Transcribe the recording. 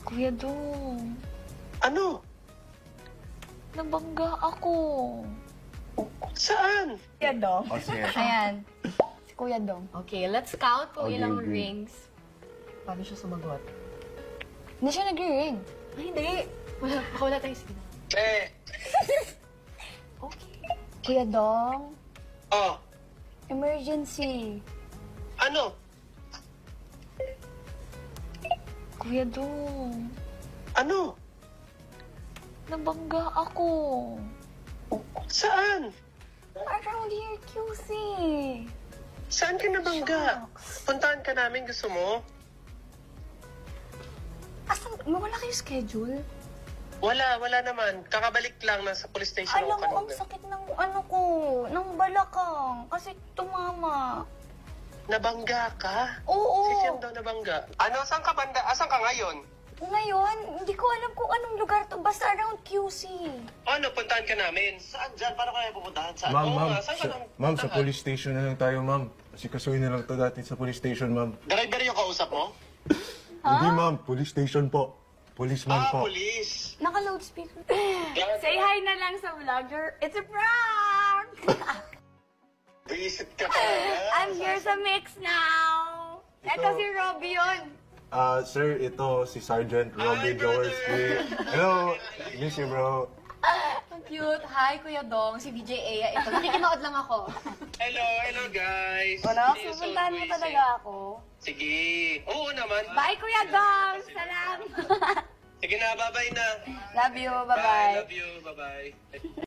Kuya Dong, Ano? nabangga ako. Saan? Kuya Dong. O, sige. Ayan, si Kuya Dong. Okay, let's count kung Okay, ilang okay. rings. Paano siya sumagot? Hindi siya nag-ring. Ay, hindi. Baka wala tayong signal. Okay. Kuya Dong, Oh, emergency. ano? Kuya Dong, Ano? nabangga ako. Saan? Around here, QC. Saan ka nabangga? Puntahan ka namin, gusto mo? Asan, mawala kayo schedule? Wala naman. Kakabalik lang, nasa police station Alam ako mo, ang kanina. sakit ng ano ko, ng balakang. Kasi tumama. Nabangga ka? Oo. Si Fiam daw nabangga. Ano, saan ka banda? Asan ka ngayon? Ngayon, hindi ko alam kung anong lugar to. Basta around QC. Ano, puntahan ka namin? Saan dyan? Paano kaya pupuntahan? Saan? Ma'am, Oo ma'am. nga, saan ka nang Ma'am, sa puntahan? police station na lang tayo, ma'am. Kasi kasuhin na lang to dati sa police station, ma'am. Driver yung kausap mo? Hindi, ma'am. Police station po. Policeman po. Police. Naka-loudspeaker. Say hi na lang sa vlogger. It's a prank! Visit ka talaga. I'm here sa mix now. Ito si Robbie yun. Sir, ito si Sergeant Robbie Jaworski. Hello. Miss you, bro. Ang cute. Hi, Kuya Dong. Si DJ Ea. Ito, nakikinood lang ako. Hello guys. Ano? See you soon, Pupuntahan mo Luis. talaga ako. Sige. Oo naman. Bye, Kuya Dong. Salamat. Sige na, bye-bye na. Love you. Bye. Bye-bye. Love you. Bye-bye.